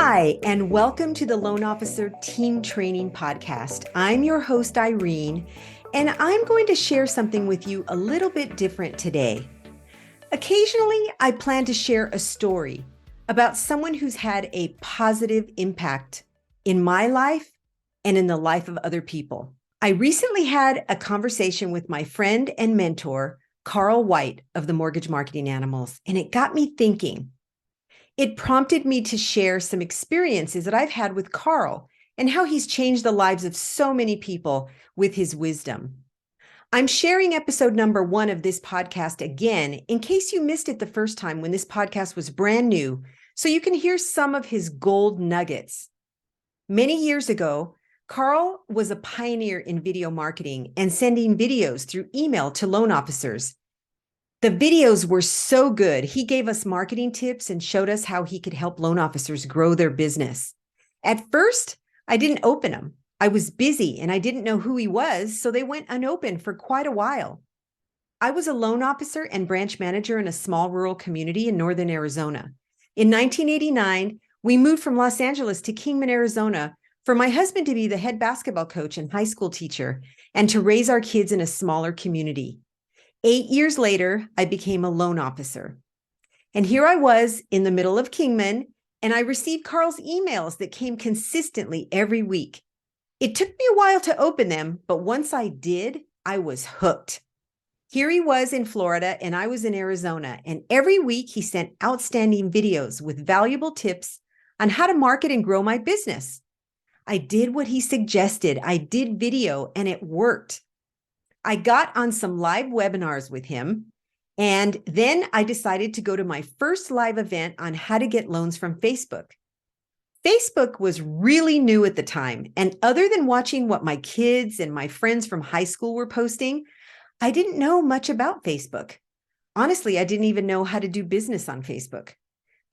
Hi, and welcome to the Loan Officer Team Training Podcast. I'm your host, Irene, and I'm going to share something with you a little bit different today. Occasionally, I plan to share a story about someone who's had a positive impact in my life and in the life of other people. I recently had a conversation with my friend and mentor, Carl White of the Mortgage Marketing Animals, and it got me thinking. It prompted me to share some experiences that I've had with Carl and how he's changed the lives of so many people with his wisdom. I'm sharing episode number 1 of this podcast again, in case you missed it the first time when this podcast was brand new, so you can hear some of his gold nuggets. Many years ago, Carl was a pioneer in video marketing and sending videos through email to loan officers. The videos were so good. He gave us marketing tips and showed us how he could help loan officers grow their business. At first, I didn't open them. I was busy and I didn't know who he was, so they went unopened for quite a while. I was a loan officer and branch manager in a small rural community in northern Arizona. In 1989, we moved from Los Angeles to Kingman, Arizona, for my husband to be the head basketball coach and high school teacher and to raise our kids in a smaller community. 8 years later, I became a loan officer. And here I was in the middle of Kingman, and I received Carl's emails that came consistently every week. It took me a while to open them, but once I did, I was hooked. Here he was in Florida, and I was in Arizona, and every week he sent outstanding videos with valuable tips on how to market and grow my business. I did what he suggested. I did video, and it worked. I got on some live webinars with him, and then I decided to go to my first live event on how to get loans from Facebook. Facebook was really new at the time, and other than watching what my kids and my friends from high school were posting, I didn't know much about Facebook. Honestly, I didn't even know how to do business on Facebook.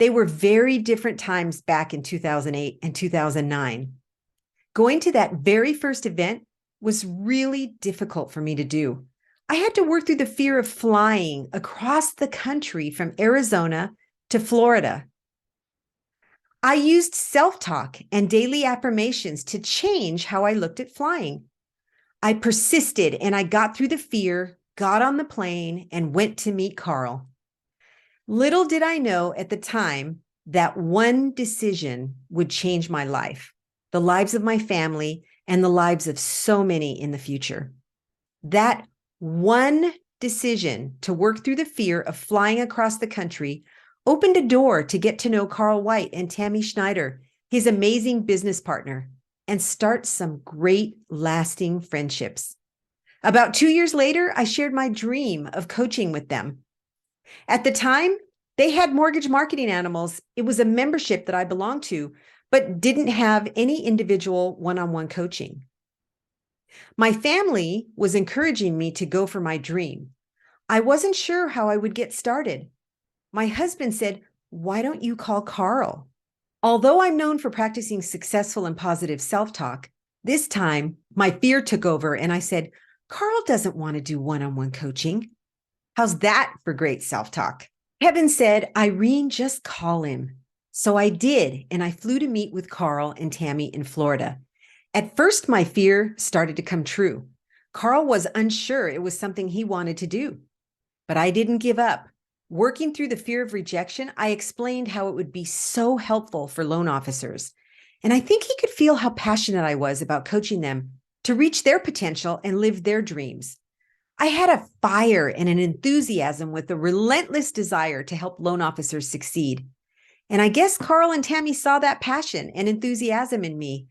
They were very different times back in 2008 and 2009. Going to that very first event was really difficult for me to do. I had to work through the fear of flying across the country from Arizona to Florida. I used self-talk and daily affirmations to change how I looked at flying. I persisted and I got through the fear, got on the plane, and went to meet Carl. Little did I know at the time that one decision would change my life, the lives of my family, and the lives of so many in the future. That one decision to work through the fear of flying across the country opened a door to get to know Carl White and Tammy Schneider, his amazing business partner, and start some great lasting friendships. About 2 years later, I shared my dream of coaching with them. At the time, they had Mortgage Marketing Animals. It was a membership that I belonged to, but didn't have any individual one-on-one coaching. My family was encouraging me to go for my dream. I wasn't sure how I would get started. My husband said, "Why don't you call Carl?" Although I'm known for practicing successful and positive self-talk, this time my fear took over and I said, "Carl doesn't want to do one-on-one coaching. How's that for great self-talk?" Heaven said, "Irene, just call him." So I did, and I flew to meet with Carl and Tammy in Florida. At first, my fear started to come true. Carl was unsure it was something he wanted to do, but I didn't give up. Working through the fear of rejection, I explained how it would be so helpful for loan officers. And I think he could feel how passionate I was about coaching them to reach their potential and live their dreams. I had a fire and an enthusiasm with a relentless desire to help loan officers succeed. And I guess Carl and Tammy saw that passion and enthusiasm in me.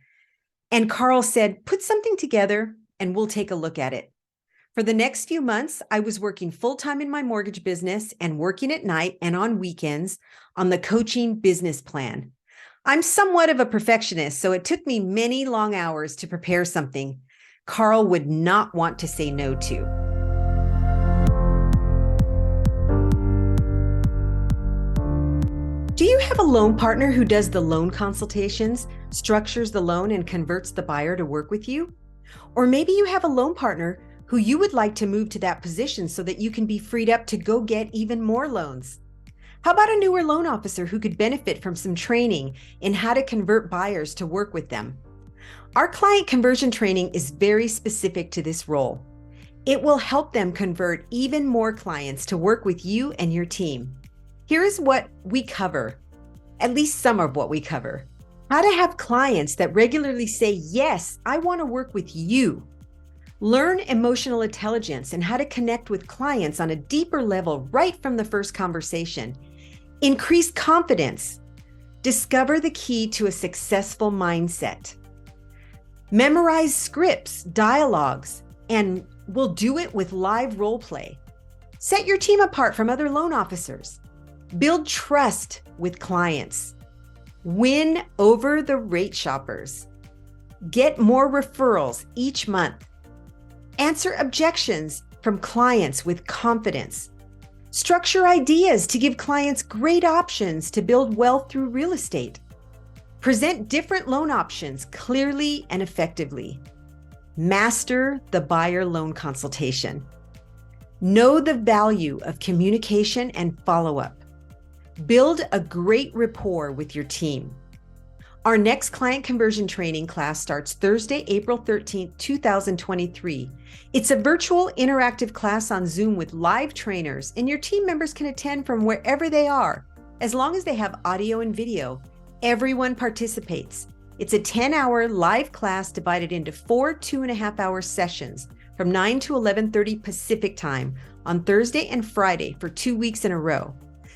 And Carl said, "Put something together and we'll take a look at it." For the next few months, I was working full-time in my mortgage business and working at night and on weekends on the coaching business plan. I'm somewhat of a perfectionist, so it took me many long hours to prepare something Carl would not want to say no to. Do you have a loan partner who does the loan consultations, structures the loan, and converts the buyer to work with you? Or maybe you have a loan partner who you would like to move to that position so that you can be freed up to go get even more loans. How about a newer loan officer who could benefit from some training in how to convert buyers to work with them? Our client conversion training is very specific to this role. It will help them convert even more clients to work with you and your team. Here is what we cover, at least some of what we cover. How to have clients that regularly say, yes, I want to work with you. Learn emotional intelligence and how to connect with clients on a deeper level right from the first conversation. Increase confidence. Discover the key to a successful mindset. Memorize scripts, dialogues, and we'll do it with live role play. Set your team apart from other loan officers. Build trust with clients. Win over the rate shoppers. Get more referrals each month. Answer objections from clients with confidence. Structure ideas to give clients great options to build wealth through real estate. Present different loan options clearly and effectively. Master the buyer loan consultation. Know the value of communication and follow-up. Build a great rapport with your team. Our next client conversion training class starts Thursday, April 13th, 2023. It's a virtual interactive class on Zoom with live trainers, and your team members can attend from wherever they are. As long as they have audio and video, everyone participates. It's a 10-hour live class divided into 4 2.5-hour sessions from 9 to 11:30 Pacific time on Thursday and Friday for 2 weeks in a row.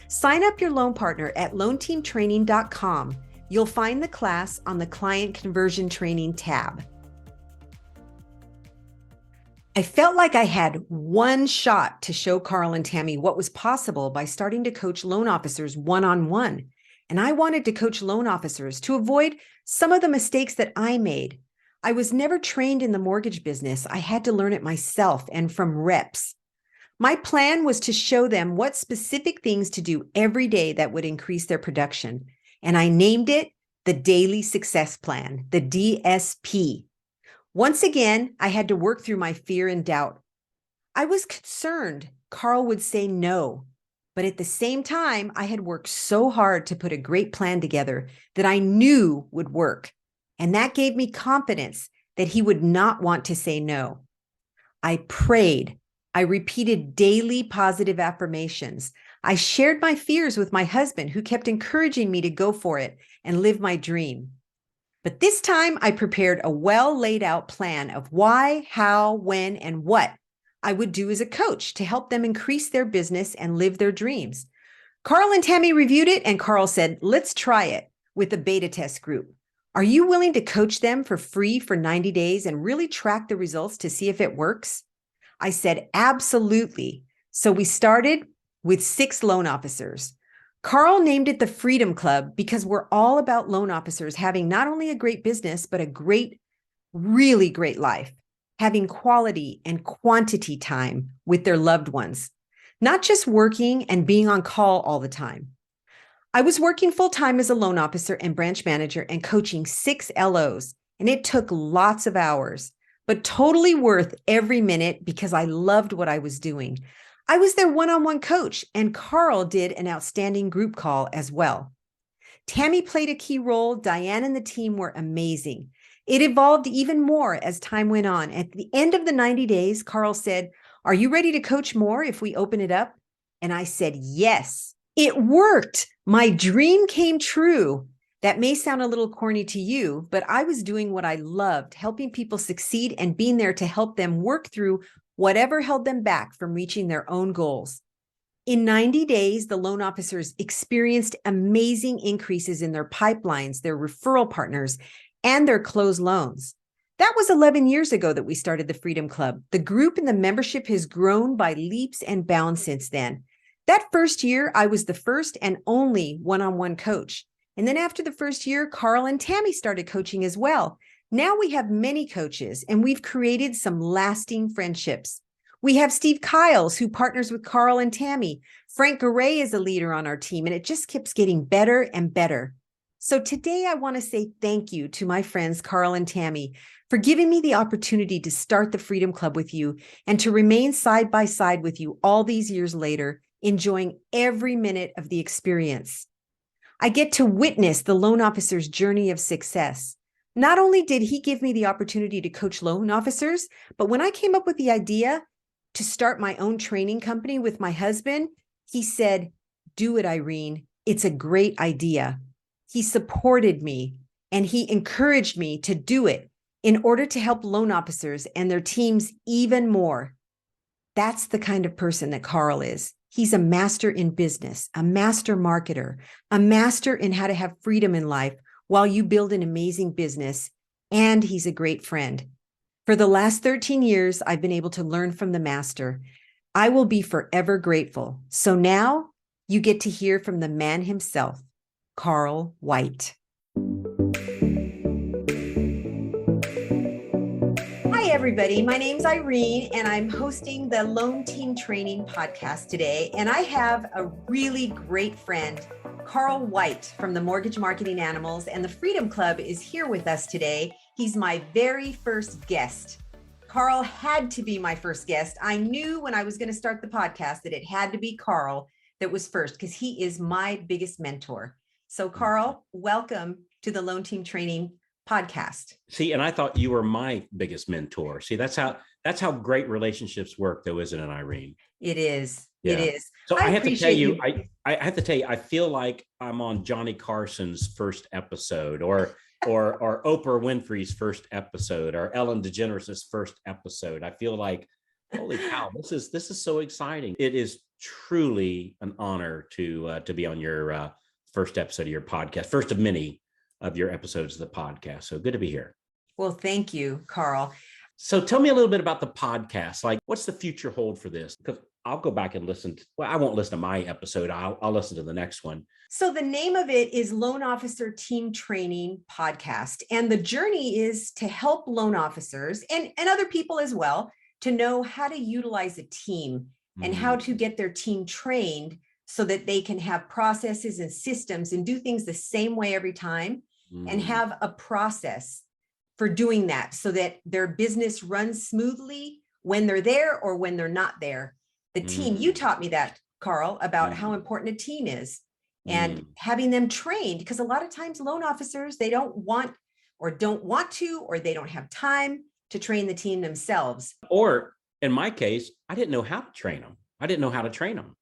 Sign up your loan partner at loanteamtraining.com. You'll find the class on the Client Conversion Training tab. I felt like I had one shot to show Carl and Tammy what was possible by starting to coach loan officers one-on-one. And I wanted to coach loan officers to avoid some of the mistakes that I made. I was never trained in the mortgage business. I had to learn it myself and from reps. My plan was to show them what specific things to do every day that would increase their production. And I named it the Daily Success Plan, the DSP. Once again, I had to work through my fear and doubt. I was concerned Carl would say no, but at the same time, I had worked so hard to put a great plan together that I knew would work. And that gave me confidence that he would not want to say no. I prayed. I repeated daily positive affirmations. I shared my fears with my husband, who kept encouraging me to go for it and live my dream. But this time I prepared a well laid out plan of why, how, when, and what I would do as a coach to help them increase their business and live their dreams. Carl and Tammy reviewed it, and Carl said, let's try it with a beta test group. Are you willing to coach them for free for 90 days and really track the results to see if it works? I said, absolutely. So we started with 6 loan officers. Carl named it the Freedom Club because we're all about loan officers having not only a great business, but a great, really great life, having quality and quantity time with their loved ones, not just working and being on call all the time. I was working full-time as a loan officer and branch manager and coaching 6 LOs, and it took lots of hours, but totally worth every minute because I loved what I was doing. I was their one-on-one coach, and Carl did an outstanding group call as well. Tammy played a key role. Diane and the team were amazing. It evolved even more as time went on. At the end of the 90 days, Carl said, are you ready to coach more if we open it up? And I said, yes. It worked. My dream came true. That may sound a little corny to you, but I was doing what I loved, helping people succeed and being there to help them work through whatever held them back from reaching their own goals. In 90 days, the loan officers experienced amazing increases in their pipelines, their referral partners, and their closed loans. That was 11 years ago that we started the Freedom Club. The group and the membership has grown by leaps and bounds since then. That first year, I was the first and only one-on-one coach. And then after the first year, Carl and Tammy started coaching as well. Now we have many coaches, and we've created some lasting friendships. We have Steve Kiles, who partners with Carl and Tammy. Frank Garay is a leader on our team, and it just keeps getting better and better. So today I want to say thank you to my friends, Carl and Tammy, for giving me the opportunity to start the Freedom Club with you and to remain side by side with you all these years later, enjoying every minute of the experience. I get to witness the loan officer's journey of success. Not only did he give me the opportunity to coach loan officers, but when I came up with the idea to start my own training company with my husband, he said, "Do it, Irene. It's a great idea." He supported me and he encouraged me to do it in order to help loan officers and their teams even more. That's the kind of person that Carl is. He's a master in business, a master marketer, a master in how to have freedom in life while you build an amazing business, and he's a great friend. For the last 13 years, I've been able to learn from the master. I will be forever grateful. So now you get to hear from the man himself, Carl White. Hi, everybody. My name's Irene, and I'm hosting the Loan Team Training podcast today. And I have a really great friend, Carl White from the Mortgage Marketing Animals, and the Freedom Club is here with us today. He's my very first guest. Carl had to be my first guest. I knew when I was going to start the podcast that it had to be Carl that was first because he is my biggest mentor. So Carl, welcome to the Loan Team Training podcast. See, and I thought you were my biggest mentor. See, that's how great relationships work, though, isn't it, Irene? It is. Yeah. It is. So I have to tell you, I have to tell you, I feel like I'm on Johnny Carson's first episode, or Oprah Winfrey's first episode, or Ellen DeGeneres' first episode. I feel like, holy cow, this is so exciting. It is truly an honor to be on your first episode of your podcast, first of many of your episodes of the podcast. So good to be here. Well, thank you, Carl. So tell me a little bit about the podcast. Like, what's the future hold for this? Because I'll go back and listen to, well, I won't listen to my episode. I'll listen to the next one. So the name of it is Loan Officer Team Training Podcast. And the journey is to help loan officers and other people as well to know how to utilize a team and how to get their team trained so that they can have processes and systems and do things the same way every time and have a process for doing that so that their business runs smoothly when they're there or when they're not there. The team, you taught me that, Carl, about how important a team is and having them trained, because a lot of times loan officers, they don't want to, or they don't have time to train the team themselves. Or in my case, I didn't know how to train them.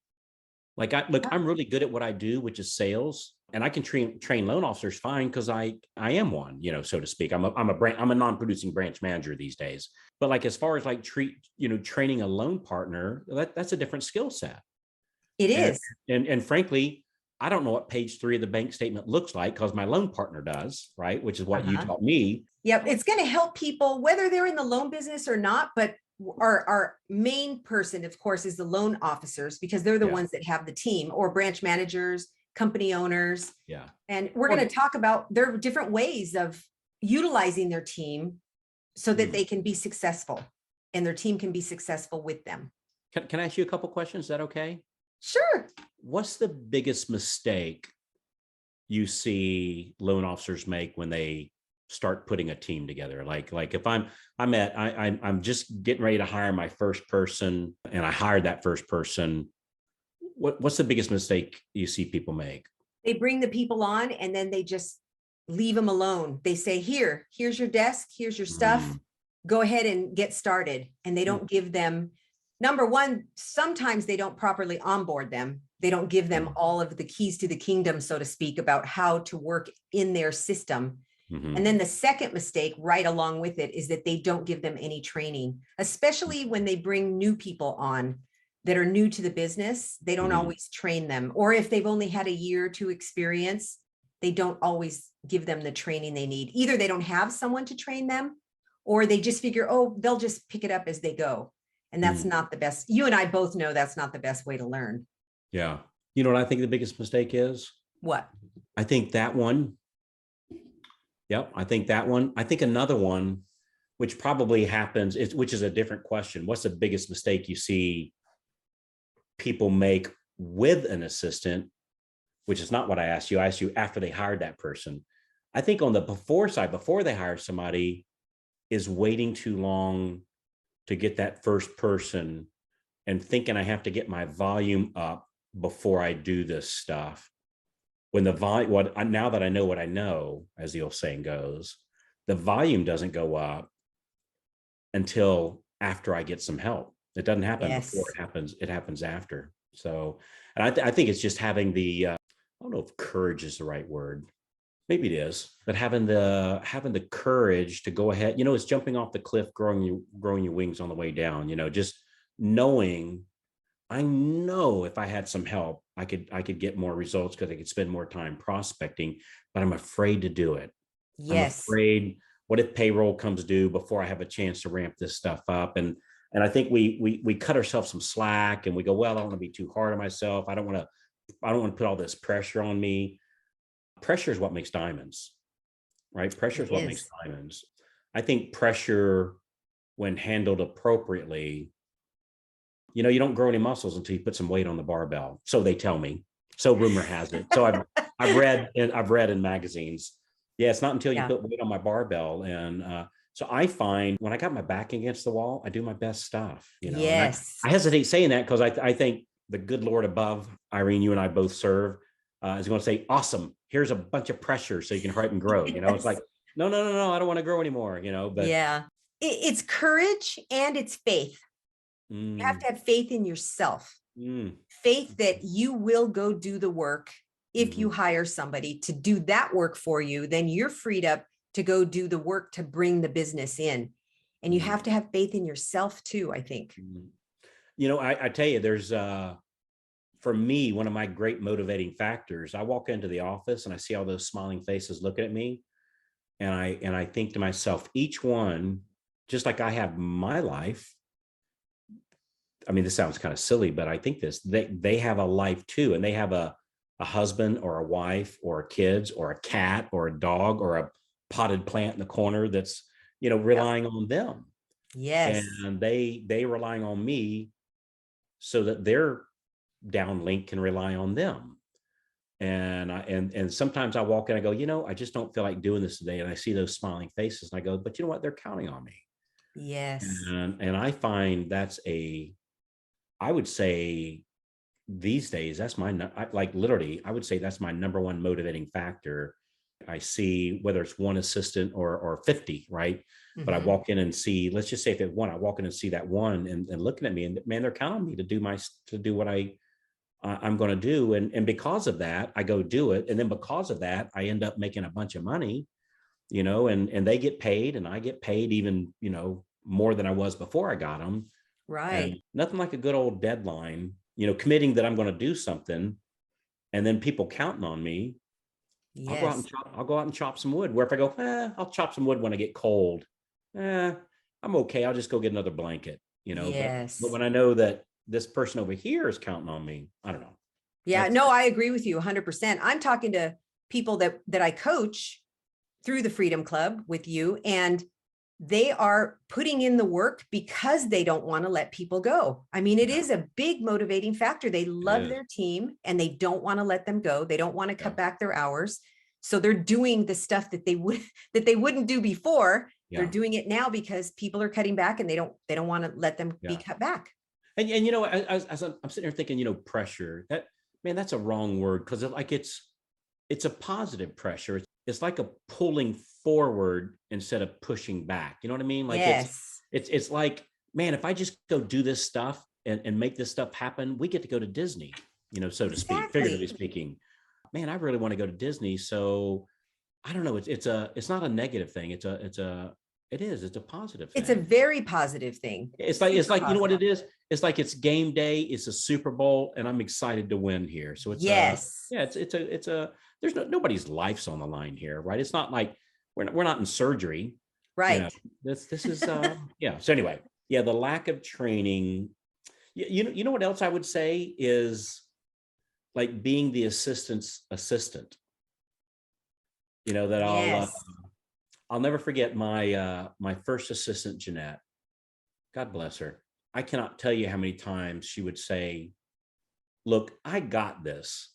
Like, I'm really good at what I do, which is sales, and I can train loan officers fine because I am one, so to speak. I'm a non-producing branch manager these days. But like, as far as like training a loan partner, that's a different skill set. It is. And frankly, I don't know what page 3 of the bank statement looks like because my loan partner does, right? Which is what you taught me. Yep. It's going to help people, whether they're in the loan business or not, but our main person, of course, is the loan officers, because they're the ones that have the team, or branch managers, company owners. Yeah. And we're going to talk about their different ways of utilizing their team so that they can be successful and their team can be successful with them. Can I ask you a couple questions? Is that okay? Sure. What's the biggest mistake you see loan officers make when they start putting a team together? Like if I'm just getting ready to hire my first person and I hired that first person, what's the biggest mistake you see people make? They bring the people on and then they just leave them alone. They say, here's your desk, here's your stuff, go ahead and get started. And they don't give them, number one, sometimes they don't properly onboard them. They don't give them all of the keys to the kingdom, so to speak, about how to work in their system. And then the second mistake right along with it is that they don't give them any training, especially when they bring new people on that are new to the business. They don't always train them. Or if they've only had a year or two experience, they don't always give them the training they need. Either they don't have someone to train them, or they just figure, oh, they'll just pick it up as they go. And that's not the best. You and I both know that's not the best way to learn. Yeah. You know what I think the biggest mistake is? What? I think that one. Yep. I think that one. I think another one, which probably happens, which is a different question. What's the biggest mistake you see people make with an assistant, which is not what I asked you. I asked you after they hired that person. I think on the before side, before they hire somebody, is waiting too long to get that first person and thinking I have to get my volume up before I do this stuff. When the volume, now that I know what I know, as the old saying goes, the volume doesn't go up until after I get some help. It doesn't happen before Yes. it happens after. So, and I think it's just having the, I don't know if courage is the right word. Maybe it is, but having the courage to go ahead, it's jumping off the cliff, growing your wings on the way down, just knowing, I know if I had some help, I could get more results because I could spend more time prospecting, but I'm afraid to do it. I'm Yes. afraid, what if payroll comes due before I have a chance to ramp this stuff up? And I think we cut ourselves some slack and we go, well, I don't want to be too hard on myself. I don't want to put all this pressure on me. Pressure is what makes diamonds, right? Pressure It is what makes is. diamonds. I think pressure, when handled appropriately, you don't grow any muscles until you put some weight on the barbell. So they tell me. So rumor has it. So I've read in magazines. Yeah, it's not until you Yeah. put weight on my barbell. And so I find when I got my back against the wall, I do my best stuff, and I Yes. hesitate saying that because I think the good Lord above, Irene, you and I both serve, is going to say, awesome, here's a bunch of pressure so you can hurry up and grow. It's like, Yes. no, no, no, no, I don't want to grow anymore, but Yeah. It's courage and it's faith. You have mm, to have faith in yourself, mm, faith that you will go do the work. If mhm, you hire somebody to do that work for you, then you're freed up to go do the work to bring the business in. And you mm, have to have faith in yourself too, I think. mm. I tell you, there's for me, one of my great motivating factors. I walk into the office and I see all those smiling faces looking at me, and I think to myself, each one, just like I have my life. I mean, this sounds kind of silly, but I think they have a life too, and they have a husband or a wife or kids or a cat or a dog or a potted plant in the corner that's Yep. relying on them, Yes. and they relying on me so that their downlink can rely on them. And sometimes I walk in, I go, I just don't feel like doing this today, and I see those smiling faces, and I go, but you know what? They're counting on me, Yes. and I find I would say these days, that's like literally, I would say that's my number one motivating factor. I see whether it's one assistant or 50, right? But I Hmm. walk in and see, let's just say if it's one, I walk in and see that one and looking at me, and man, they're counting on me to do what I'm going to do. And because of that, I go do it. And then because of that, I end up making a bunch of money, and they get paid and I get paid even, more than I was before I got them. And Right. nothing like a good old deadline, committing that I'm going to do something, and then people counting on me. Yes. I'll go out and chop some wood. Where if I go, I'll chop some wood when I get cold. I'm okay. I'll just go get another blanket, but Yes. when I know that this person over here is counting on me, I don't know. Yeah, That's no, I agree with you 100%. I'm talking to people that I coach through the Freedom Club with you, and they are putting in the work because they don't want to let people go. I mean, it Yeah, is a big motivating factor. They it love is. their team and they don't want to let them go. They don't want to Yeah, cut back their hours. So they're doing the stuff that they would that they wouldn't do before. They're yeah, doing it now because people are cutting back and they don't want to let them be yeah. cut back. And as I'm sitting here thinking, pressure. That man, that's a wrong word, because it's a positive pressure. It's like a pulling forward instead of pushing back. You know what I mean? Like Yes, it's like, man, if I just go do this stuff and make this stuff happen, we get to go to Disney, so to speak, figuratively exactly. speaking. Man, I really want to go to Disney. So I don't know. It's not a negative thing. It's a positive It's a thing. very positive thing. It's Super like, you know what positive. it is? It's like it's game day, it's a Super Bowl, and I'm excited to win here. So Yes, yeah, it's a there's nobody's life's on the line here, right? It's not like we're not in surgery, you know. right. This is yeah. So anyway, yeah, the lack of training. You know what else I would say is like being the assistant's assistant. That Yes. I'll never forget my first assistant, Jeanette. God bless her. I cannot tell you how many times she would say, look, I got this.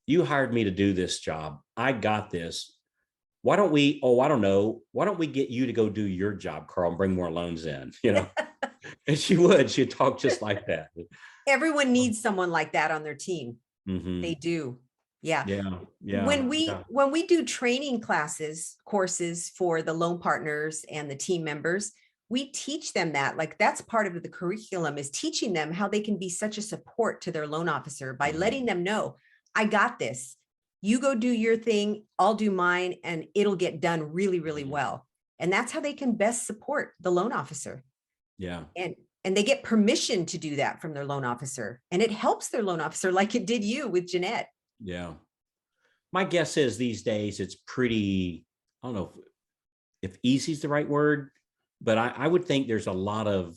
You hired me to do this job. I got this. why don't we, oh, I don't know, why don't we get you to go do your job, Carl, and bring more loans in, And she'd talk just like that. Everyone needs someone like that on their team. Mm-hmm. They do. Yeah. Yeah. Yeah. When we Yeah. when we do training courses for the loan partners and the team members, we teach them that. Like, that's part of the curriculum, is teaching them how they can be such a support to their loan officer by letting them know, I got this. You go do your thing, I'll do mine, and it'll get done really, really well. And that's how they can best support the loan officer. Yeah. And they get permission to do that from their loan officer. And it helps their loan officer, like it did you with Jeanette. Yeah. My guess is these days it's pretty, I don't know if easy is the right word, but I would think there's a lot of,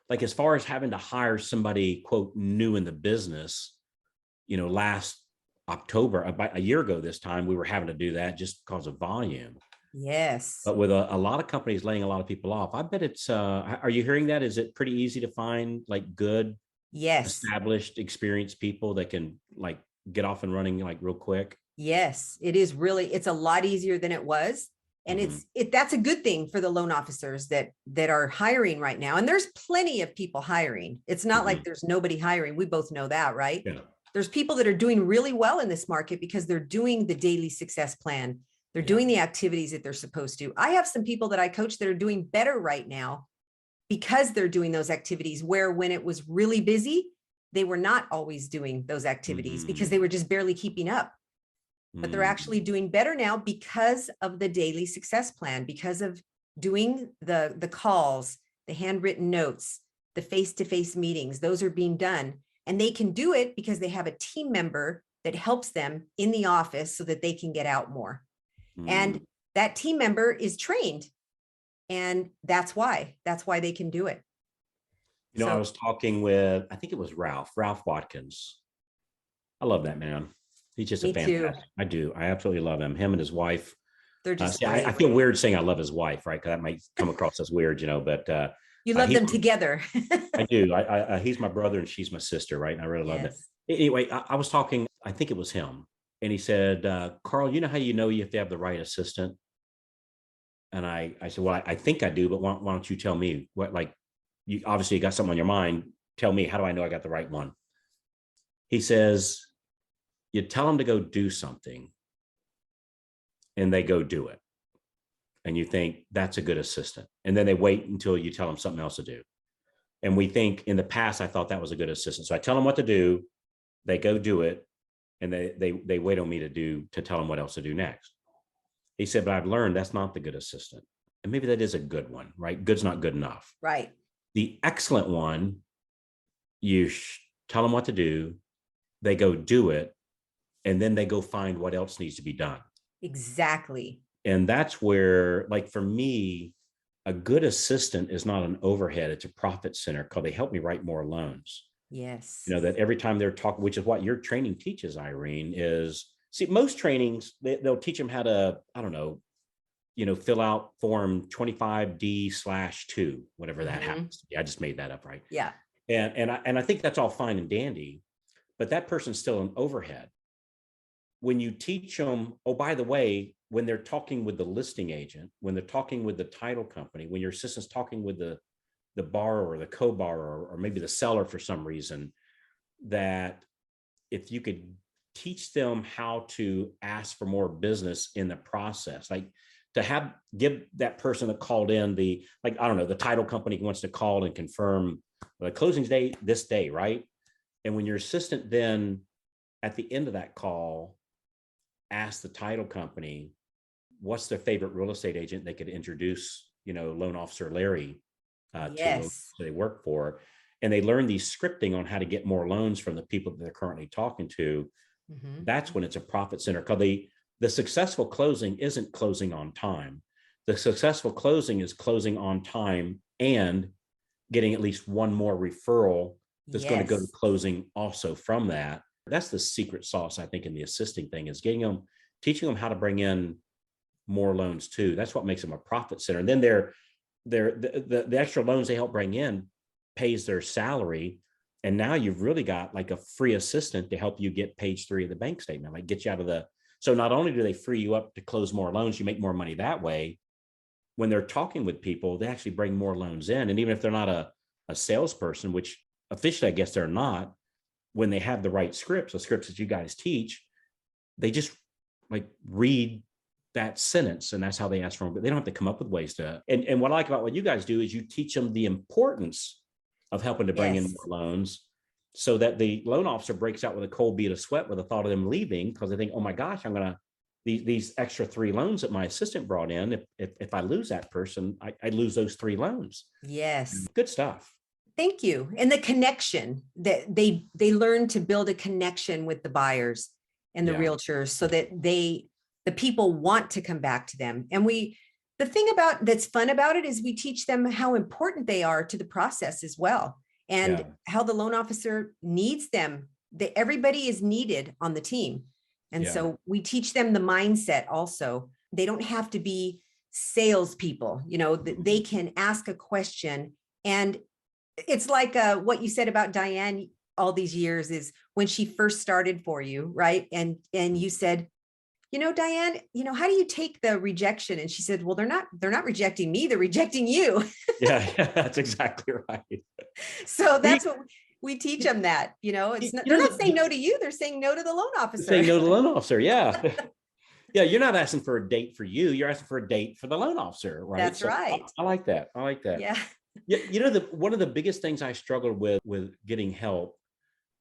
like, as far as having to hire somebody, quote, new in the business, last October, about a year ago this time, we were having to do that just because of volume. Yes. But with a lot of companies laying a lot of people off, I bet it's, are you hearing that? Is it pretty easy to find like good, established, experienced people that can like get off and running like real quick? Yes, it is really, it's a lot easier than it was. And that's a good thing for the loan officers that are hiring right now. And there's plenty of people hiring. It's not like there's nobody hiring. We both know that, right? Yeah. There's people that are doing really well in this market because they're doing the daily success plan. They're doing the activities that they're supposed to. I have some people that I coach that are doing better right now because they're doing those activities, where when it was really busy, they were not always doing those activities because they were just barely keeping up. But they're actually doing better now because of the daily success plan, because of doing the calls, the handwritten notes, the face-to-face meetings. Those are being done. And they can do it because they have a team member that helps them in the office so that they can get out more. And that team member is trained. And that's why they can do it. I was talking with, I think it was Ralph Watkins. I love that man. He's just a fantastic. I do. I absolutely love him. Him and his wife. They're just. I feel weird saying I love his wife, right? Because that might come across as weird, but you love them together. I do. He's my brother and she's my sister, right? And I really love that. Anyway, I was talking. I think it was him, and he said, "Carl, you know how you have to have the right assistant?" And I said, "Well, I think I do, but why don't you tell me what? Like, you obviously got something on your mind. Tell me, how do I know I got the right one?" He says, you tell them to go do something and they go do it. And you think that's a good assistant. And then they wait until you tell them something else to do. And we think, in the past, I thought that was a good assistant. So I tell them what to do, they go do it, and they wait on me to tell them what else to do next. He said, but I've learned that's not the good assistant. And maybe that is a good one, right? Good's not good enough. Right. The excellent one, you tell them what to do, they go do it, and then they go find what else needs to be done. Exactly. And that's where, like, for me, a good assistant is not an overhead, it's a profit center, because they help me write more loans. Yes. That every time they're talking, which is what your training teaches, Irene, is, see, most trainings, they'll teach them how to, I don't know, fill out form 25D/2, whatever that happens to be. I just made that up, right? Yeah. And I think that's all fine and dandy, but that person's still an overhead. When you teach them, oh, by the way, when they're talking with the listing agent, when they're talking with the title company, when your assistant's talking with the borrower or the co-borrower, or maybe the seller for some reason, that if you could teach them how to ask for more business in the process, like to give that person that called in the title company wants to call and confirm the closing date this day, right? And when your assistant then at the end of that call ask the title company what's their favorite real estate agent they could introduce, loan officer Larry to they work for, and they learn these scripting on how to get more loans from the people that they're currently talking to. That's when it's a profit center, because the successful closing isn't closing on time. The successful closing is closing on time and getting at least one more referral that's going to go to closing also from that. That's the secret sauce, I think, in the assisting thing, is teaching them how to bring in more loans too. That's what makes them a profit center. And then the extra loans they help bring in pays their salary. And now you've really got like a free assistant to help you get page 3 of the bank statement, like get you out of the So not only do they free you up to close more loans, you make more money that way. When they're talking with people, they actually bring more loans in. And even if they're not a salesperson, which officially, I guess they're not, when they have the right scripts, the scripts that you guys teach, they just like read that sentence, and that's how they ask for them. But they don't have to come up with ways to. And what I like about what you guys do is you teach them the importance of helping to bring in more loans, so that the loan officer breaks out with a cold bead of sweat with the thought of them leaving, because they think, oh my gosh, I'm gonna these extra 3 loans that my assistant brought in. If I lose that person, I lose those 3 loans. Yes. Good stuff. Thank you. And the connection that they learn to build a connection with the buyers and the realtors, so that the people want to come back to them. And the thing that's fun about it is we teach them how important they are to the process as well, and how the loan officer needs them. Everybody is needed on the team. And so we teach them the mindset also. They don't have to be salespeople, they can ask a question. And it's like what you said about Diane all these years is when she first started for you, right? And you said, Diane, how do you take the rejection? And she said, well, they're not rejecting me, they're rejecting you. Yeah, that's exactly right. So that's what we teach them, that, they're not saying no to you, they're saying no to the loan officer. Saying no to the loan officer, yeah. Yeah, you're not asking for a date for you, you're asking for a date for the loan officer, right? That's right. I like that. Yeah. Yeah, one of the biggest things I struggled with getting help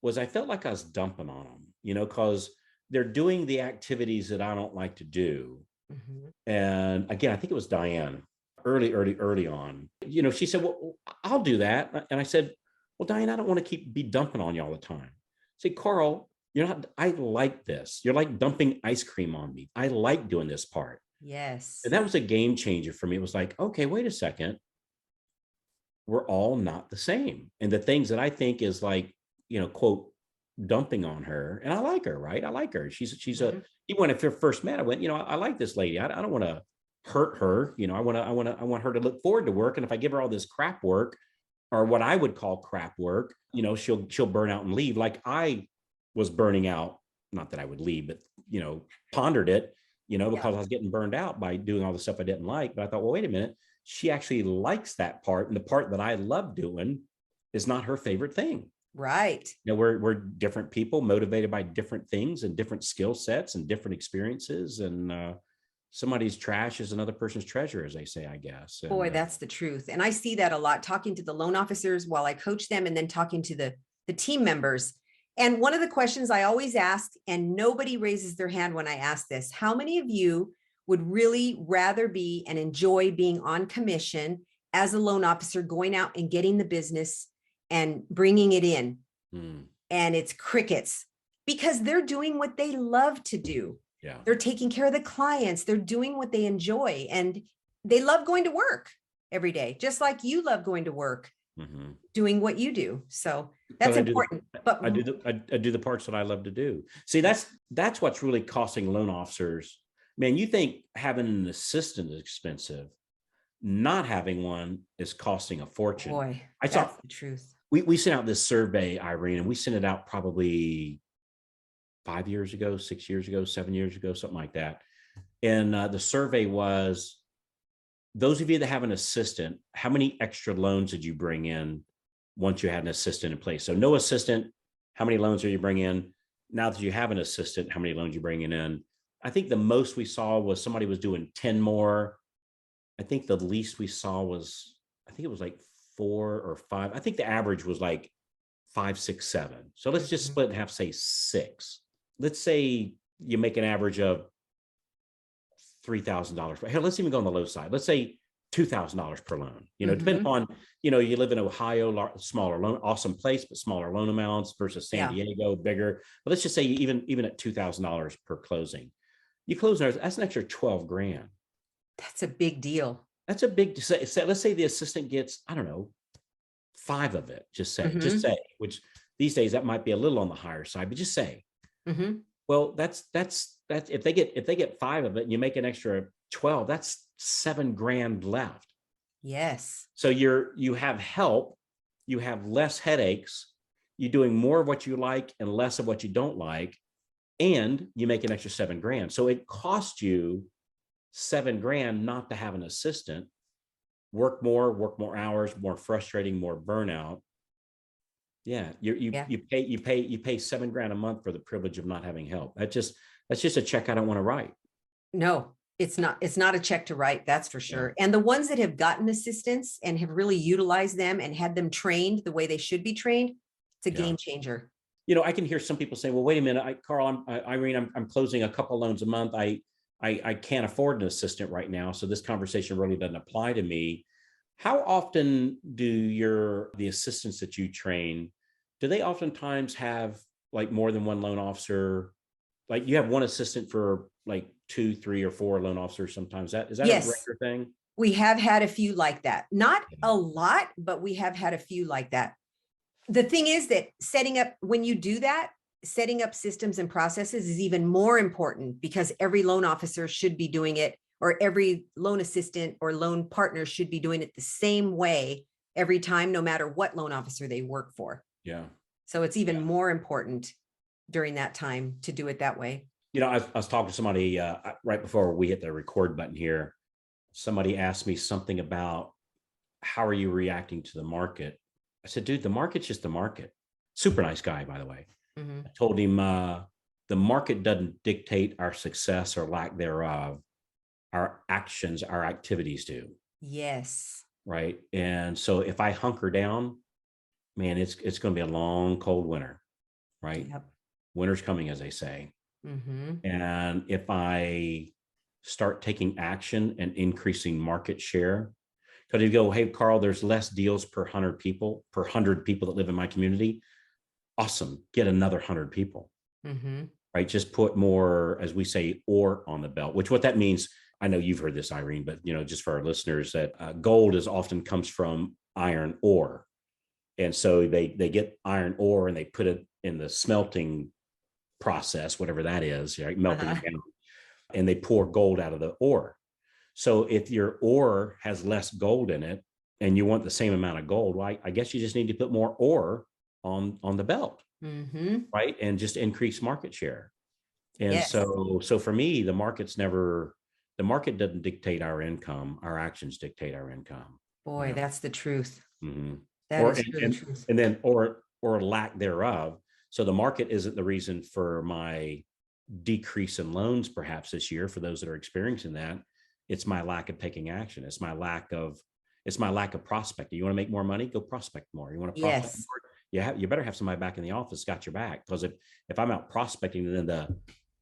was I felt like I was dumping on them, because they're doing the activities that I don't like to do. Mm-hmm. And again, I think it was Diane early on, she said, well, I'll do that. And I said, well, Diane, I don't want to be dumping on you all the time. Say, Carl, I like this. You're like dumping ice cream on me. I like doing this part. Yes. And that was a game changer for me. It was like, okay, wait a second. We're all not the same. And the things that I think is like, quote, dumping on her, and I like her, right? I like her. She's mm-hmm. Even when I first met, I went, I like this lady. I don't want to hurt her. I want her to look forward to work. And if I give her all this crap work, or what I would call crap work, she'll burn out and leave. Like I was burning out, not that I would leave, but, pondered it, because I was getting burned out by doing all the stuff I didn't like. But I thought, well, wait a minute. She actually likes that part. And the part that I love doing is not her favorite thing. Right. We're different people, motivated by different things and different skill sets and different experiences. And somebody's trash is another person's treasure, as they say, I guess. And, boy, that's the truth. And I see that a lot, talking to the loan officers while I coach them, and then talking to the team members. And one of the questions I always ask, and nobody raises their hand when I ask this, how many of you would really rather be and enjoy being on commission as a loan officer, going out and getting the business and bringing it in? And it's crickets, because they're doing what they love to do. Yeah. They're taking care of the clients. They're doing what they enjoy, and they love going to work every day, just like you love going to work, doing what you do. So that's important. I do the parts that I love to do. See, that's what's really costing loan officers. Man, you think having an assistant is expensive. Not having one is costing a fortune. Boy, that's the truth. We sent out this survey, Irene, and we sent it out probably 5 years ago, 6 years ago, 7 years ago, something like that. And the survey was, those of you that have an assistant, how many extra loans did you bring in once you had an assistant in place? So no assistant, how many loans are you bringing in? Now that you have an assistant, how many loans are you bringing in? I think the most we saw was somebody was doing 10 more. I think the least we saw was, I think it was like 4 or 5. I think the average was like 5, 6, 7. So let's just split in half, say 6. Let's say you make an average of $3,000. Hell, let's even go on the low side. Let's say $2,000 per loan. Depending on, you live in Ohio, smaller loan, awesome place, but smaller loan amounts versus San Diego, bigger. But let's just say even at $2,000 per closing, you close there, that's an extra $12,000. That's a big deal. That's a big, let's say the assistant gets, I don't know, 5 of it, just say, which these days that might be a little on the higher side, but just say, well, that's if they get 5 of it and you make an extra 12, that's $7,000 left. Yes. So you have help, you have less headaches, you're doing more of what you like and less of what you don't like, and you make an extra $7,000. So it costs you $7,000 not to have an assistant. Work more hours, more frustrating, more burnout. Yeah, you pay $7,000 a month for the privilege of not having help. That's just a check I don't want to write. No, it's not a check to write, that's for sure. And the ones that have gotten assistants and have really utilized them and had them trained the way they should be trained, it's a game changer. I can hear some people say, well, wait a minute, Irene, I'm closing a couple loans a month. I can't afford an assistant right now. So this conversation really doesn't apply to me. How often do the assistants that you train, do they oftentimes have like more than one loan officer? Like you have one assistant for like 2, 3, or 4 loan officers sometimes. Is that Yes. a regular thing? We have had a few like that. Not a lot, but we have had a few like that. The thing is that when you do that, setting up systems and processes is even more important, because every loan officer should be doing it, or every loan assistant or loan partner should be doing it the same way every time, no matter what loan officer they work for. Yeah. So it's even more important during that time to do it that way. I was talking to somebody right before we hit the record button here. Somebody asked me something about how are you reacting to the market? I said, dude, the market's just the market. Super nice guy, by the way. Mm-hmm. I told him the market doesn't dictate our success or lack thereof. Our actions, our activities do. Yes. Right. And so if I hunker down, man, it's going to be a long, cold winter. Right. Yep. Winter's coming, as they say. Mm-hmm. And if I start taking action and increasing market share, because you go, hey, Carl, there's less deals per 100 people that live in my community. Awesome. Get another 100 people. Mm-hmm. Right. Just put more, as we say, ore on the belt, which what that means. I know you've heard this, Irene, but just for our listeners, that gold often comes from iron ore. And so they get iron ore and they put it in the smelting process, whatever that is, right? Melting it down, and they pour gold out of the ore. So if your ore has less gold in it and you want the same amount of gold, well, I guess you just need to put more ore on the belt, right? And just increase market share. And so for me, the market doesn't dictate our income. Our actions dictate our income. Boy, that's the truth. Mm-hmm. That is the truth. And then, or lack thereof. So the market isn't the reason for my decrease in loans, perhaps this year, for those that are experiencing that. It's my lack of taking action. It's my lack of prospecting. You want to make more money? Go prospect more. You want to prospect more? You better have somebody back in the office got your back. Because if I'm out prospecting and then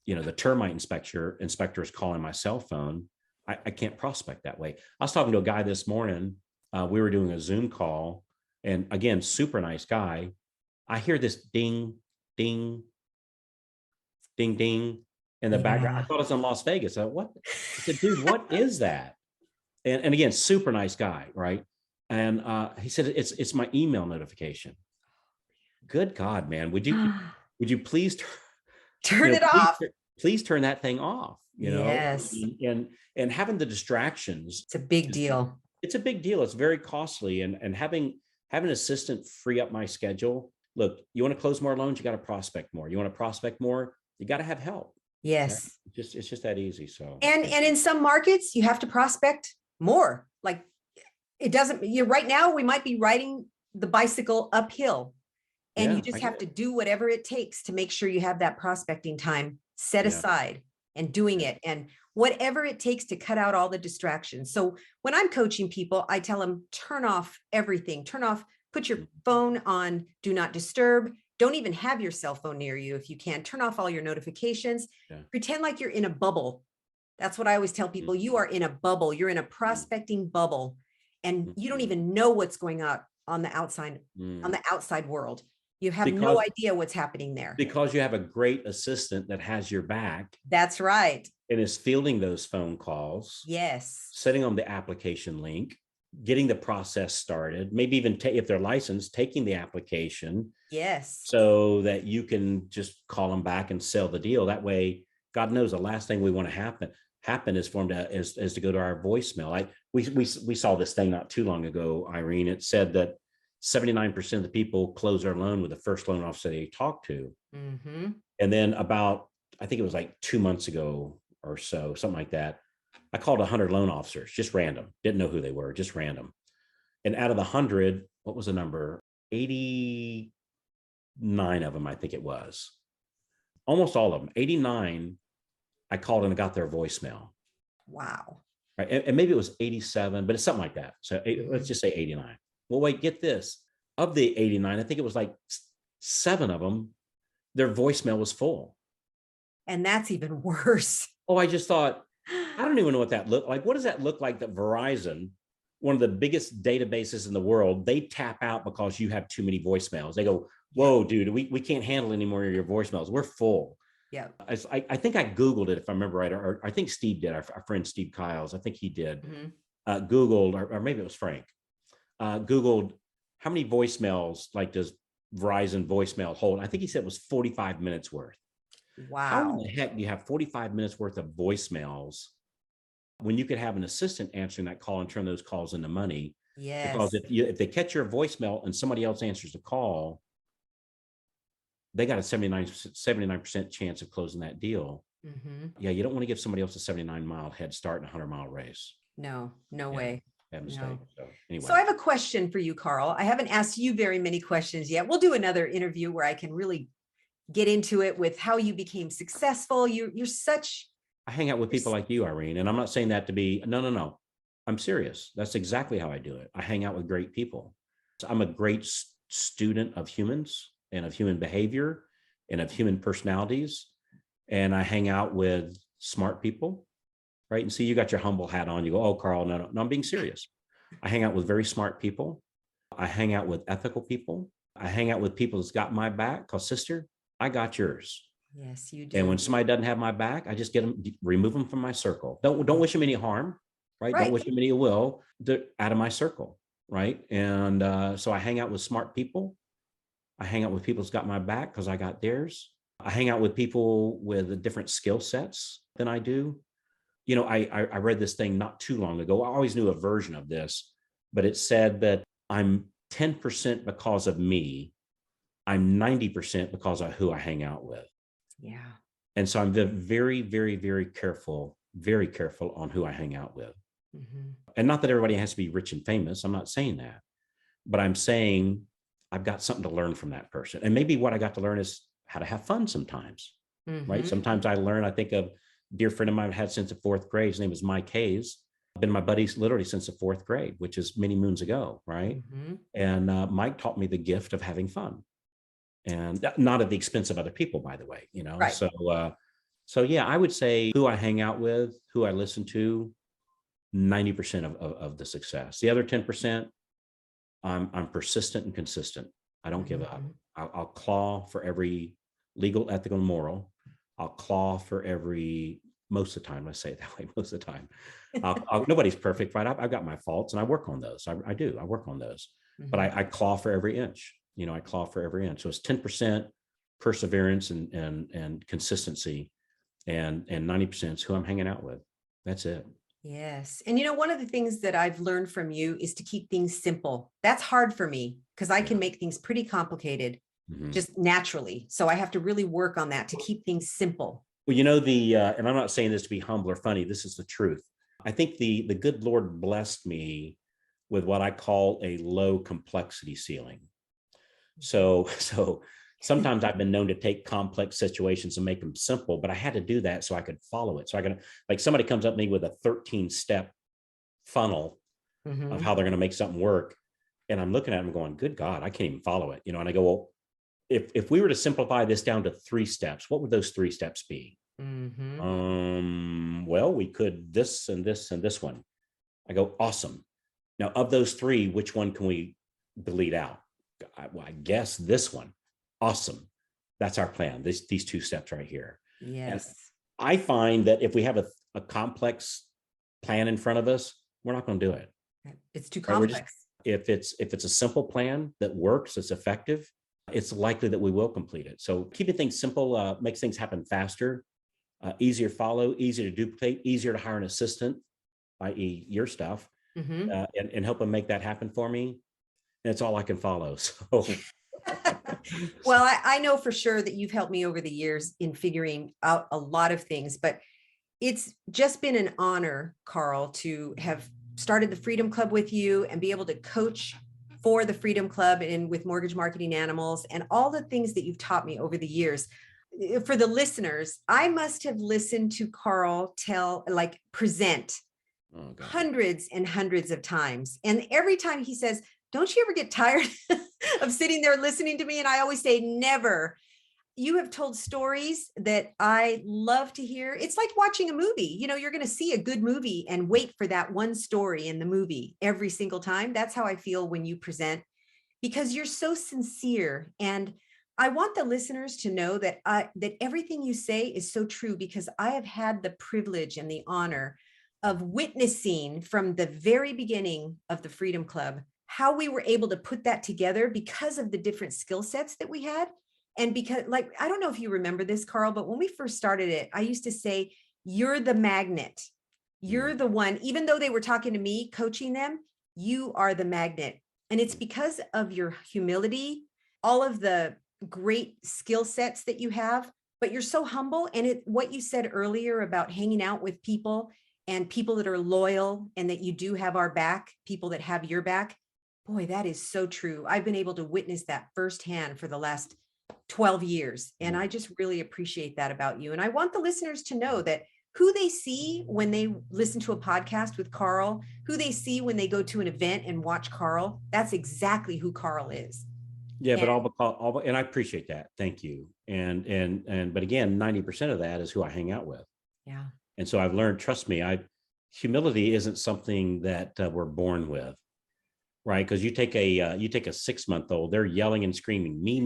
the termite inspector is calling my cell phone, I can't prospect that way. I was talking to a guy this morning. We were doing a Zoom call, and again, super nice guy. I hear this ding, ding, ding, ding in the background. I thought it was in Las Vegas. What? I said, dude, what is that? And again, super nice guy, right? And he said, it's my email notification. Good God, man. Would you please turn it off? Please turn that thing off. Yes. And having the distractions. It's a big deal. It's a big deal. It's very costly. And having an assistant free up my schedule. Look, you want to close more loans, you got to prospect more. You want to prospect more, you got to have help. Yes. Right? It's just that easy. So and in some markets, you have to prospect more. Like it doesn't, right now we might be riding the bicycle uphill, and you just have to do whatever it takes to make sure you have that prospecting time set aside and doing it, and whatever it takes to cut out all the distractions. So when I'm coaching people, I tell them, turn off everything, put your phone on do not disturb. Don't even have your cell phone near you if you can. Turn off all your notifications. Pretend like you're in a bubble. That's what I always tell people. You are in a bubble. You're in a prospecting bubble, and you don't even know what's going on the outside world. You have no idea what's happening there. Because you have a great assistant that has your back. That's right. And is fielding those phone calls. Yes. Setting on the application link, getting the process started, maybe even if they're licensed, taking the application. Yes. So that you can just call them back and sell the deal. That way, God knows the last thing we want to happen is for them to go to our voicemail. We saw this thing not too long ago, Irene. It said that 79% of the people close their loan with the first loan officer they talk to. Mm-hmm. And then about I think it was like 2 months ago or so, something like that. I called 100 loan officers, just random, didn't know who they were, just random. And out of the 100, what was the number? 89 of them, I think it was. Almost all of them, 89, I called and I got their voicemail. Wow. Right. And maybe it was 87, but it's something like that. So let's just say 89. Well, wait, get this. Of the 89, I think it was like 7 of them, their voicemail was full. And that's even worse. Oh, I just thought, I don't even know what that looked like. What does that look like that Verizon, one of the biggest databases in the world, they tap out because you have too many voicemails. They go, whoa, dude, we can't handle any more of your voicemails. We're full. Yeah. I think I Googled it, if I remember right, or I think Steve did, our friend Steve Kiles. I think he did. Googled, or maybe it was Frank, Googled how many voicemails like does Verizon voicemail hold? I think he said it was 45 minutes worth. Wow. How in the heck do you have 45 minutes worth of voicemails when you could have an assistant answering that call and turn those calls into money? Yes. Because if they catch your voicemail and somebody else answers the call, they got a 79% chance of closing that deal. Yeah, you don't want to give somebody else a 79-mile head start in a 100-mile race. No way. Bad mistake. No. So anyway. So I have a question for you, Carl. I haven't asked you very many questions yet. We'll do another interview where I can really get into it with how you became successful. You're such. I hang out with people like you, Irene, and I'm not saying that to be, no. I'm serious. That's exactly how I do it. I hang out with great people. So I'm a great student of humans and of human behavior and of human personalities. And I hang out with smart people, right? And see, you got your humble hat on. You go, oh, Carl, no, I'm being serious. I hang out with very smart people. I hang out with ethical people. I hang out with people that's got my back, because sister, I got yours. Yes, you do. And when somebody doesn't have my back, I just remove them from my circle. Don't wish them any harm, right? Don't wish them any ill will. They're out of my circle, right? And so I hang out with smart people. I hang out with people that's got my back because I got theirs. I hang out with people with different skill sets than I do. You know, I read this thing not too long ago. I always knew a version of this, but it said that I'm 10% because of me. I'm 90% because of who I hang out with. Yeah. And so I'm very, very, very careful on who I hang out with. And not that everybody has to be rich and famous. I'm not saying that, but I'm saying I've got something to learn from that person. And maybe what I got to learn is how to have fun sometimes, right? Sometimes I think of a dear friend of mine I've had since the 4th grade. His name is Mike Hayes. I've been my buddies literally since the 4th grade, which is many moons ago, right? And Mike taught me the gift of having fun. And not at the expense of other people, by the way, you know? Right. So yeah, I would say who I hang out with, who I listen to, 90% of the success. The other 10%, I'm persistent and consistent. I don't give up. I'll claw for every legal, ethical, and moral. I'll claw for every, most of the time, I say it that way, most of the time. Nobody's perfect, right? I've got my faults and I work on those. I do, I work on those, but I claw for every inch. You know, I claw for every inch. So it's 10% perseverance and consistency, and 90% is who I'm hanging out with. That's it. Yes. And you know, one of the things that I've learned from you is to keep things simple. That's hard for me because I can make things pretty complicated just naturally. So I have to really work on that to keep things simple. Well, you know, and I'm not saying this to be humble or funny. This is the truth. I think the good Lord blessed me with what I call a low complexity ceiling. So sometimes I've been known to take complex situations and make them simple, but I had to do that so I could follow it. So I could, like, somebody comes up to me with a 13-step funnel of how they're going to make something work. And I'm looking at them going, good God, I can't even follow it. You know, and I go, well, if we were to simplify this down to 3 steps, what would those 3 steps be? Well, we could this and this and this one. I go, awesome. Now, of those 3, which one can we delete out? I guess this one. Awesome. That's our plan. These 2 steps right here. Yes. And I find that if we have a complex plan in front of us, we're not going to do it. It's too complex. If it's a simple plan that works, it's effective, it's likely that we will complete it. So keeping things simple makes things happen faster, easier to follow, easier to duplicate, easier to hire an assistant, i.e. your stuff, and help them make that happen for me. And it's all I can follow. So Well, I know for sure that you've helped me over the years in figuring out a lot of things, but it's just been an honor, Carl, to have started the Freedom Club with you and be able to coach for the Freedom Club and with Mortgage Marketing Animals and all the things that you've taught me over the years. For the listeners, I must have listened to Carl present hundreds and hundreds of times. And every time he says, don't you ever get tired of sitting there listening to me? And I always say, never. You have told stories that I love to hear. It's like watching a movie. You're going to see a good movie and wait for that one story in the movie every single time. That's how I feel when you present, because you're so sincere. And I want the listeners to know that that everything you say is so true, because I have had the privilege and the honor of witnessing from the very beginning of the Freedom Club how we were able to put that together because of the different skill sets that we had. And because, I don't know if you remember this, Carl, but when we first started it, I used to say, you're the magnet. You're the one, even though they were talking to me, coaching them, you are the magnet. And it's because of your humility, all of the great skill sets that you have, but you're so humble. And what you said earlier about hanging out with people and people that are loyal and that you do have our back, people that have your back, boy, that is so true. I've been able to witness that firsthand for the last 12 years. And I just really appreciate that about you. And I want the listeners to know that who they see when they listen to a podcast with Carl, who they see when they go to an event and watch Carl, that's exactly who Carl is. Yeah, but and I appreciate that. Thank you. But again, 90% of that is who I hang out with. Yeah. And so I've learned, trust me, humility isn't something that we're born with. Right, because you take a 6-month-old, they're yelling and screaming, me,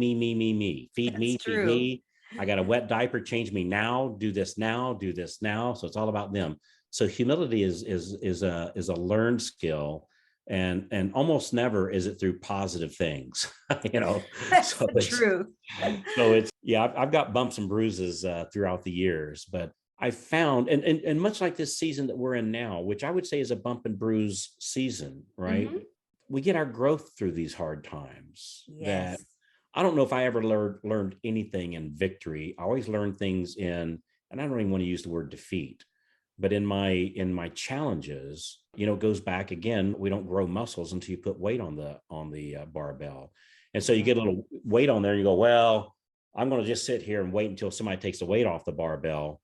feed me, feed me. I got a wet diaper, change me now, do this now. So it's all about them. So humility is a learned skill, and almost never is it through positive things. That's so true. I've got bumps and bruises throughout the years, but I found, and much like this season that we're in now, which I would say is a bump and bruise season, right? Mm-hmm. We get our growth through these hard times. Yes. That I don't know if I ever learned anything in victory. I always learn things and I don't even want to use the word defeat, but in my challenges, it goes back again. We don't grow muscles until you put weight on the barbell. And so you get a little weight on there and you go, well, I'm going to just sit here and wait until somebody takes the weight off the barbell.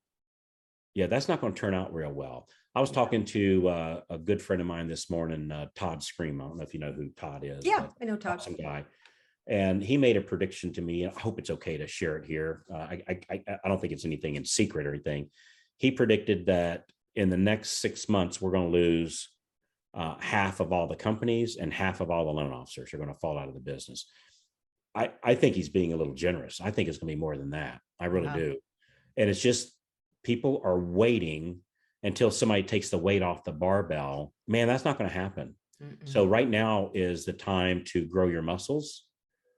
Yeah, that's not going to turn out real well. I was talking to a good friend of mine this morning, Todd Scream. I don't know if you know who Todd is. Yeah, I know Todd. Awesome guy. And he made a prediction to me. I hope it's okay to share it here. I don't think it's anything in secret or anything. He predicted that in the next 6 months, we're going to lose half of all the companies and half of all the loan officers are going to fall out of the business. I think he's being a little generous. I think it's going to be more than that. I really do. And it's just people are waiting until somebody takes the weight off the barbell. Man, that's not going to happen. Mm-mm. So right now is the time to grow your muscles.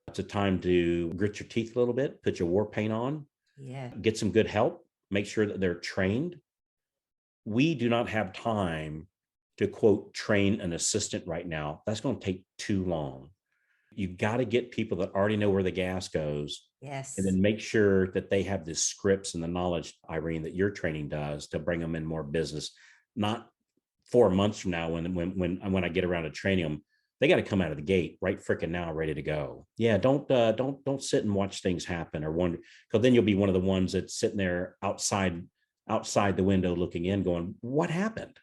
It's a time to grit your teeth a little bit, put your war paint on, get some good help, make sure that they're trained. We do not have time to, quote, train an assistant right now. That's going to take too long. You got to get people that already know where the gas goes. Yes. And then make sure that they have the scripts and the knowledge, Irene, that your training does to bring them in more business. Not 4 months from now when I get around to training them, they got to come out of the gate right freaking now, ready to go. Yeah, don't sit and watch things happen or wonder, because then you'll be one of the ones that's sitting there outside the window looking in, going, "What happened?"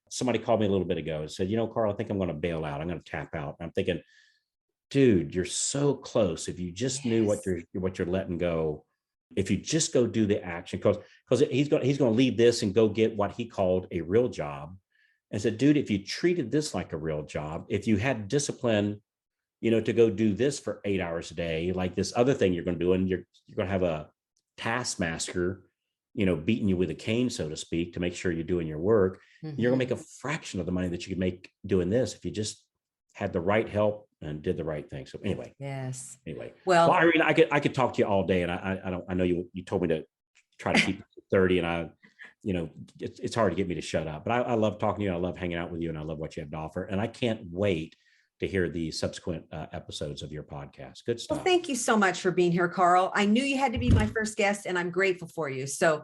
Somebody called me a little bit ago and said, Carl, I think I'm going to bail out. I'm going to tap out. I'm thinking, dude, you're so close. If you just knew what you're letting go, if you just go do the action, because he's going to leave this and go get what he called a real job. And said, dude, if you treated this like a real job, if you had discipline, to go do this for 8 hours a day, like this other thing you're going to do, and you're going to have a taskmaster, beating you with a cane, so to speak, to make sure you're doing your work. Mm-hmm. You're going to make a fraction of the money that you could make doing this if you just had the right help and did the right thing. So anyway. Yes. Anyway. Well, Irene, I could talk to you all day, and I know you told me to try to keep it to 30, and it's hard to get me to shut up, but I love talking to you. I love hanging out with you, and I love what you have to offer. And I can't wait to hear the subsequent episodes of your podcast. Good stuff. Well, thank you so much for being here, Carl. I knew you had to be my first guest, and I'm grateful for you. So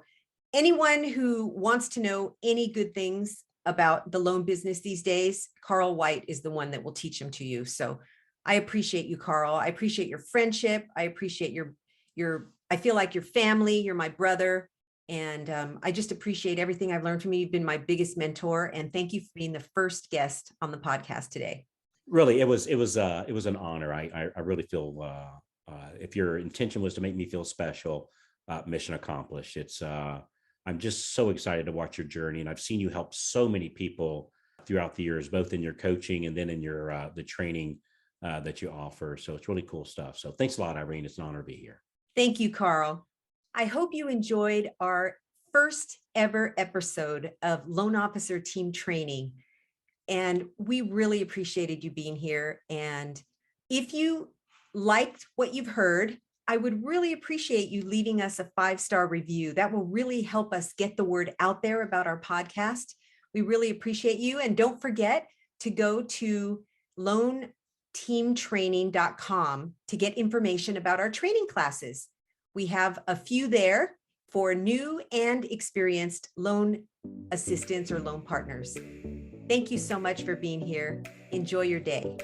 anyone who wants to know any good things about the loan business these days, Carl White is the one that will teach them to you. So I appreciate you, Carl. I appreciate your friendship. I appreciate I feel like your family, you're my brother. And I just appreciate everything I've learned from you. You've been my biggest mentor. And thank you for being the first guest on the podcast today. Really, it was an honor. I really feel if your intention was to make me feel special, mission accomplished. I'm just so excited to watch your journey, and I've seen you help so many people throughout the years, both in your coaching and then in your the training that you offer. So it's really cool stuff. So thanks a lot, Irene. It's an honor to be here. Thank you, Carl. I hope you enjoyed our first ever episode of Loan Officer Team Training. And we really appreciated you being here. And if you liked what you've heard, I would really appreciate you leaving us a 5-star review. That will really help us get the word out there about our podcast. We really appreciate you. And don't forget to go to loanteamtraining.com to get information about our training classes. We have a few there for new and experienced loan assistants or loan partners. Thank you so much for being here. Enjoy your day.